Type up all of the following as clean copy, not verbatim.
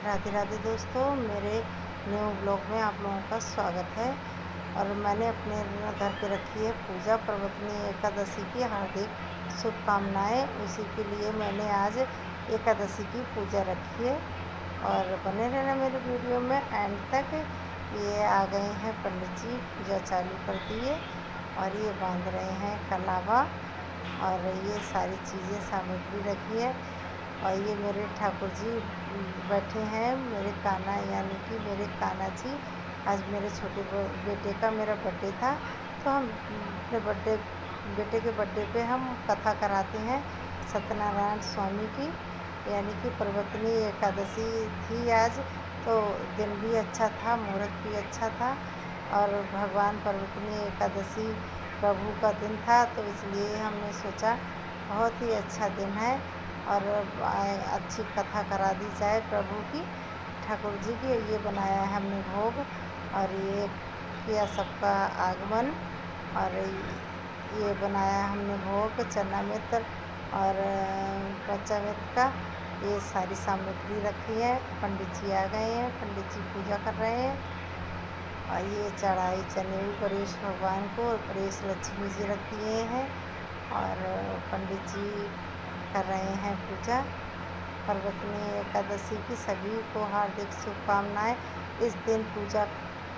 राधे राधे दोस्तों, मेरे new blog में आप लोगों का स्वागत है। और मैंने अपने घर पे रखी है पूजा पर्वतनी एकादशी की हार्दिक शुभकामनाएं। उसी के लिए मैंने आज एकादशी की पूजा रखी है और बने रहना मेरे वीडियो में एंड तक। ये आ गए हैं पंडित जी, पूजा चालू कर दिए और ये बांध रहे हैं कलावा और ये सारी चीज़ें सामग्री रखी है। और ये मेरे ठाकुर जी बैठे हैं, मेरे कान्हा यानी कि मेरे कान्हा जी। आज मेरे छोटे बेटे का मेरा बर्थडे था, तो हम अपने बेटे के बर्थडे पे हम कथा कराते हैं सत्यनारायण स्वामी की, यानी कि पर्वतनी एकादशी थी आज। तो दिन भी अच्छा था, मुहूर्त भी अच्छा था और भगवान पर्वतनी एकादशी प्रभु का दिन था, तो इसलिए हमने सोचा बहुत ही अच्छा दिन है और अच्छी कथा करा दी जाए प्रभु की, ठाकुर जी की। ये बनाया है हमने भोग और ये किया सबका आगमन। और ये बनाया हमने भोग चरणामृत और पंचामृत का, ये सारी सामग्री रखी है। पंडित जी आ गए हैं, पंडित जी पूजा कर रहे हैं। और ये चढ़ाई चनेऊ गणेश भगवान को, गणेश लक्ष्मी जी रख दिए हैं और पंडित जी कर रहे हैं पूजा। पर्वतनी एकादशी की सभी को हार्दिक शुभकामनाएं। इस दिन पूजा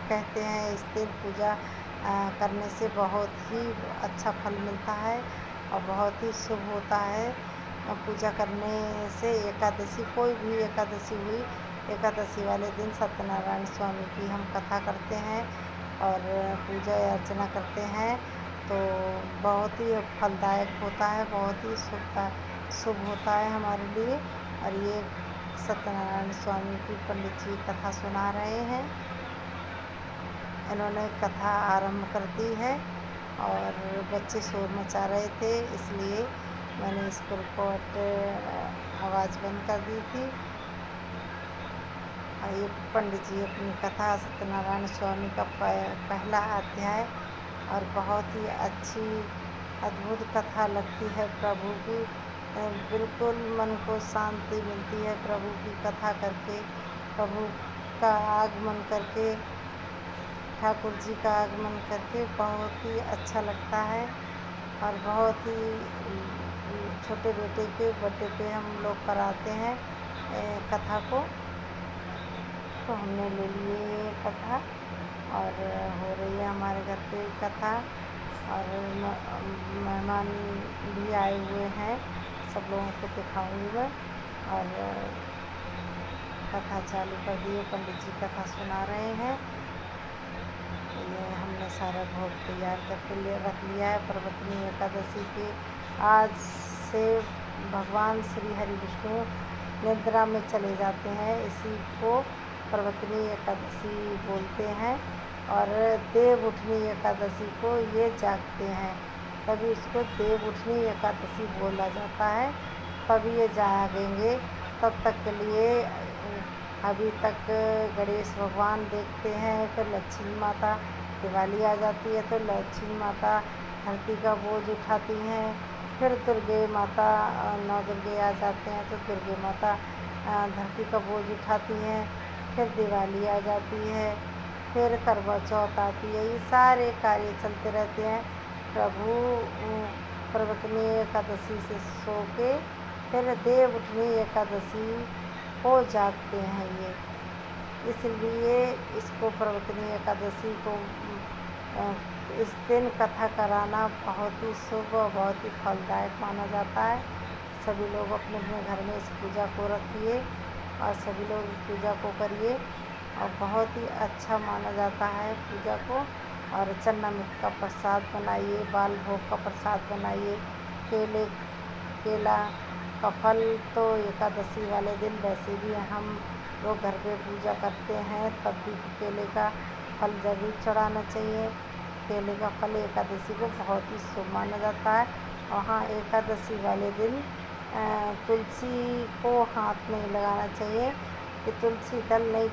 कहते हैं, इस दिन पूजा करने से बहुत ही अच्छा फल मिलता है और बहुत ही शुभ होता है। पूजा करने से एकादशी, कोई भी एकादशी हुई, एकादशी वाले दिन सत्यनारायण स्वामी की हम कथा करते हैं और पूजा अर्चना करते हैं, तो बहुत ही फलदायक होता है, बहुत ही शुभ होता है हमारे लिए। और ये सत्यनारायण स्वामी की पंडित जी कथा सुना रहे हैं। इन्होंने कथा आरंभ कर दी है और बच्चे शोर मचा रहे थे, इसलिए मैंने इसको रिकॉर्ड आवाज़ बंद कर दी थी। और ये पंडित जी अपनी कथा, सत्यनारायण स्वामी का पहला अध्याय, और बहुत ही अच्छी अद्भुत कथा लगती है प्रभु की। बिल्कुल मन को शांति मिलती है प्रभु की कथा करके, प्रभु का आगमन करके, ठाकुर जी का आगमन करके बहुत ही अच्छा लगता है। और बहुत ही छोटे बेटे के बर्थडे पे हम लोग कराते हैं कथा को, तो हमने ले लिए कथा और हो रही है हमारे घर पे कथा। और मेहमान भी आए हुए हैं, सब लोगों को दिखाऊंगी मैं। और कथा चालू कर दी है, पंडित जी कथा सुना रहे हैं। ये हमने सारा भोग तैयार करके रख लिया है। पर्वतनी एकादशी के आज से भगवान श्री हरि विष्णु निद्रा में चले जाते हैं, इसी को पर्वतनी एकादशी बोलते हैं। और देव उठनी एकादशी को ये जागते हैं, तभी इसको देव उठनी एकादशी बोला जाता है। तभी ये जागेंगे, तब तक के लिए अभी तक गणेश भगवान देखते हैं, फिर लक्ष्मी माता, दिवाली आ जाती है तो लक्ष्मी माता धरती का बोझ उठाती हैं, फिर दुर्गे माता, नौ दुर्गे आ जाते हैं तो दुर्गे माता धरती का बोझ उठाती हैं, फिर दिवाली आ जाती है, फिर करवा चौथ आती है। ये सारे कार्य चलते रहते हैं। प्रभु पर्वतनी एकादशी से सो के फिर देव उठनी एकादशी को जागते हैं ये, इसलिए इसको पर्वतनी एकादशी को इस दिन कथा कराना बहुत ही शुभ और बहुत ही फलदायक माना जाता है। सभी लोग अपने अपने घर में इस पूजा को रखिए और सभी लोग इस पूजा को करिए और बहुत ही अच्छा माना जाता है पूजा को। और चन्नामृत का प्रसाद बनाइए, बाल भोग का प्रसाद बनाइए, केला का फल तो एकादशी वाले दिन वैसे भी हम लोग घर पे पूजा करते हैं, तब भी केले का फल ज़रूर चढ़ाना चाहिए। केले का फल एकादशी को बहुत ही शुभ माना जाता है। और हाँ, एकादशी वाले दिन तुलसी को हाथ नहीं लगाना चाहिए, कि तुलसी दल नहीं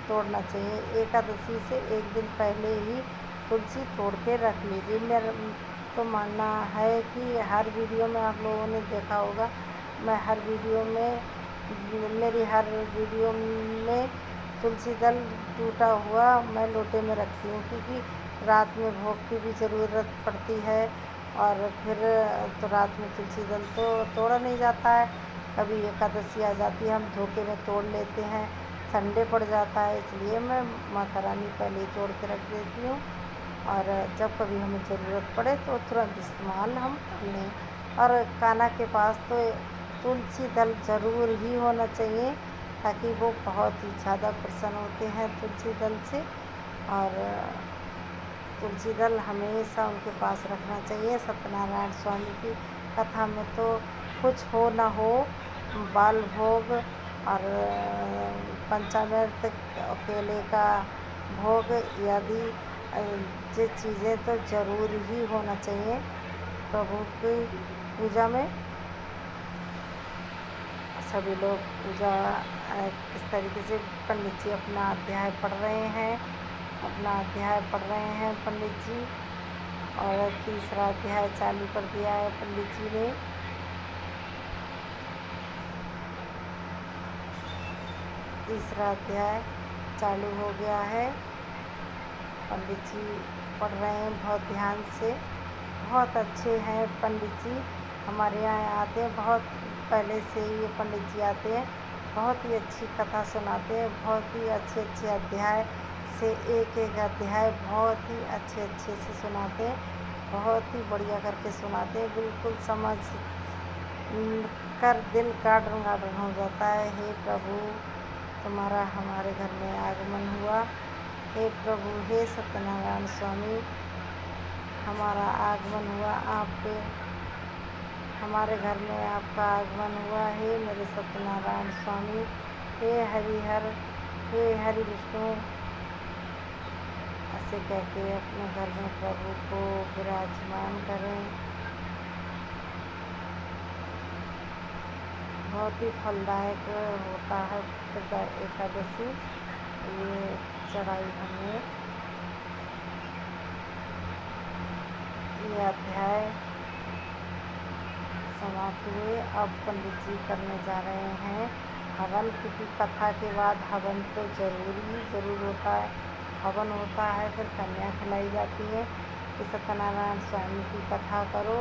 तोड़ना चाहिए। एकादशी से एक दिन पहले ही तुलसी तोड़ के रख लीजिए। मेरा तो मानना है कि हर वीडियो में आप लोगों ने देखा होगा, मैं हर वीडियो में मेरी हर वीडियो में तुलसी दल टूटा हुआ मैं लोटे में रखती हूँ, क्योंकि रात में भोग की भी ज़रूरत पड़ती है। और फिर तो रात में तुलसी दल तो तोड़ा नहीं जाता है, कभी एकादशी आ जाती है हम धोखे में तोड़ लेते हैं, संडे पड़ जाता है, इसलिए मैं माता रानी पहले ही तोड़ के रख देती हूँ। और जब कभी हमें ज़रूरत पड़े तो तुरंत इस्तेमाल हम कर लें। और कान्हा के पास तो तुलसी दल ज़रूर ही होना चाहिए, ताकि वो बहुत ही ज़्यादा प्रसन्न होते हैं तुलसी दल से। और तुलसी दल हमेशा उनके पास रखना चाहिए। सत्यनारायण स्वामी की कथा में तो कुछ हो ना हो, बाल भोग और पंचामृत केले का भोग यदि ये चीज़ें तो ज़रूर ही होना चाहिए प्रभु की पूजा में। सभी लोग पूजा किस तरीके से पंडित जी अपना अध्याय पढ़ रहे हैं, पंडित जी। और तीसरा अध्याय चालू कर दिया है पंडित जी ने। तीसरा अध्याय चालू हो गया है, पंडित जी पढ़ रहे हैं बहुत ध्यान से। बहुत अच्छे हैं पंडित जी, हमारे यहाँ आते हैं, बहुत पहले से ही ये पंडित जी आते हैं, बहुत ही अच्छी कथा सुनाते हैं, बहुत ही अच्छे अच्छे अध्याय से एक एक अध्याय बहुत ही अच्छे अच्छे से सुनाते हैं, बहुत ही बढ़िया करके सुनाते हैं, बिल्कुल समझ कर दिल गार्डन गार्डन हो जाता है। हे प्रभु, तुम्हारा हमारे घर में आगमन हुआ। हे प्रभु, हे सत्यनारायण स्वामी, हमारा आगमन हुआ आपके, हमारे घर में आपका आगमन हुआ। हे मेरे सत्यनारायण स्वामी, हे हरिहर, हे हरि विष्णु, ऐसे कह के अपने घर में प्रभु को विराजमान करें। बहुत ही फलदायक होता है एकादशी। ये चढ़ाई हमने ये अध्याय समाप्त हुए। अब पंडित जी करने जा रहे हैं हवन, क्योंकि कथा के बाद हवन तो ज़रूर होता है। हवन होता है, फिर कन्या खिलाई जाती है कि सत्यनारायण स्वामी की कथा करो,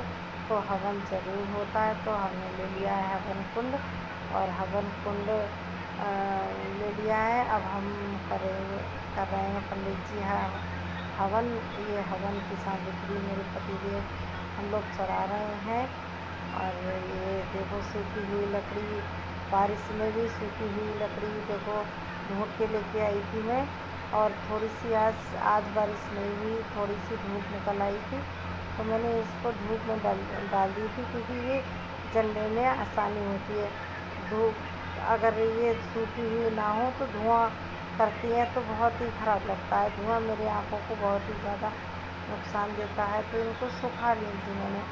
तो हवन ज़रूर होता है। तो हमने ले लिया है हवन कुंड, और हवन कुंड ले लिया है। अब हम कर रहे हैं पंडित जी हवन। ये हवन की सामग्री मेरे पतिदेव हम लोग चढ़ा रहे हैं। और ये देखो सूखी हुई लकड़ी, बारिश में भी सूखी हुई लकड़ी देखो ढूंढ के लेके आई थी मैं। और थोड़ी सी आज बारिश नहीं हुई, थोड़ी सी धूप निकल आई थी, तो मैंने इसको धूप में डाल दी थी, क्योंकि ये जलने में आसानी होती है। धूप अगर ये सूखी हुई ना हो तो धुआं करती है, तो बहुत ही ख़राब लगता है। धुआं मेरी आँखों को बहुत ही ज़्यादा नुकसान देता है, तो इनको सुखा ली थी मैंने।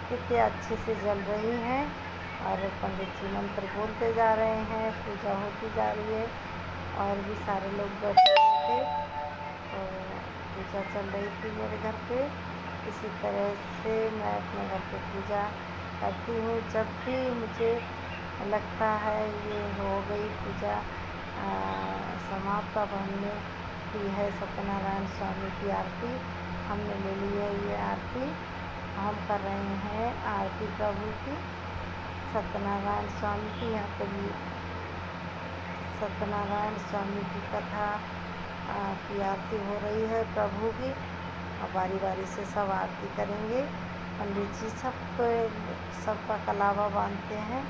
कितने अच्छे से जल रही हैं। और पंडित जी मंत्र बोलते जा रहे हैं, पूजा होती जा रही है, और भी सारे लोग बैठे हुए थे, तो पूजा चल रही थी मेरे घर पे। इसी तरह से मैं अपने घर पे पूजा करती हूँ। जब भी मुझे लगता है ये हो गई पूजा समाप्त, अब हमने की है सत्यनारायण स्वामी की आरती, हमने ले ली है ये आरती। हम कर रहे हैं आरती प्रभु की, सत्यनारायण स्वामी की। यहाँ पे भी सत्यनारायण स्वामी की कथा की आरती हो रही है प्रभु की। और बारी बारी से सब आरती करेंगे। पंडित जी सबका कलावा बांधते हैं,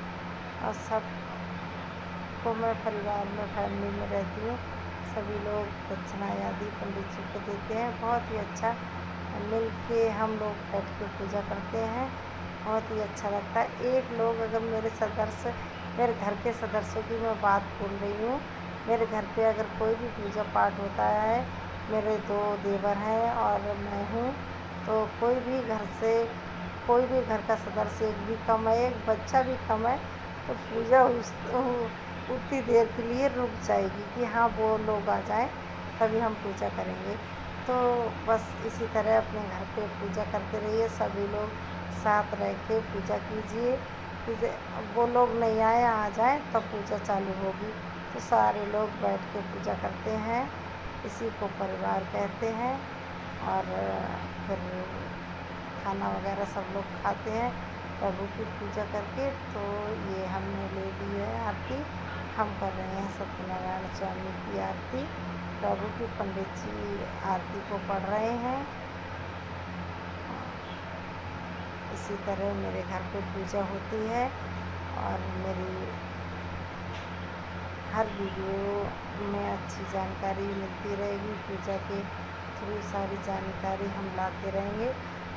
और सबको मैं परिवार में फैमिली में रहती हूँ, सभी लोग दक्षिणा आदि पंडित जी को देते हैं। बहुत ही अच्छा मिल के हम लोग बैठ के पूजा करते हैं, बहुत ही अच्छा लगता है। एक लोग अगर मेरे घर के सदस्यों की मैं बात बोल रही हूँ, मेरे घर पे अगर कोई भी पूजा पाठ होता है, मेरे 2 देवर हैं और मैं हूँ, तो कोई भी घर का सदस्य एक भी कम है, एक बच्चा भी कम है, तो पूजा उतनी देर के लिए रुक जाएगी कि हाँ वो लोग आ जाएं, तभी हम पूजा करेंगे। तो बस इसी तरह अपने घर पे पूजा करते रहिए, सभी लोग साथ रह के पूजा कीजिए। कि वो लोग नहीं आए, आ जाए तब पूजा चालू होगी। तो सारे लोग बैठ के पूजा करते हैं, इसी को परिवार कहते हैं। और फिर खाना वगैरह सब लोग खाते हैं प्रभु की पूजा करके। तो ये हमने ले ली है आरती, हम कर रहे हैं सत्यनारायण स्वामी की आरती। प्रभु की पंडित जी आरती को पढ़ रहे हैं। इसी तरह मेरे घर पे पूजा होती है और मेरी हर वीडियो में अच्छी जानकारी मिलती रहेगी। पूजा के थ्रू सारी जानकारी हम लाते रहेंगे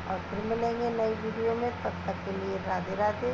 और फिर मिलेंगे नई वीडियो में। तब तक के लिए राधे राधे।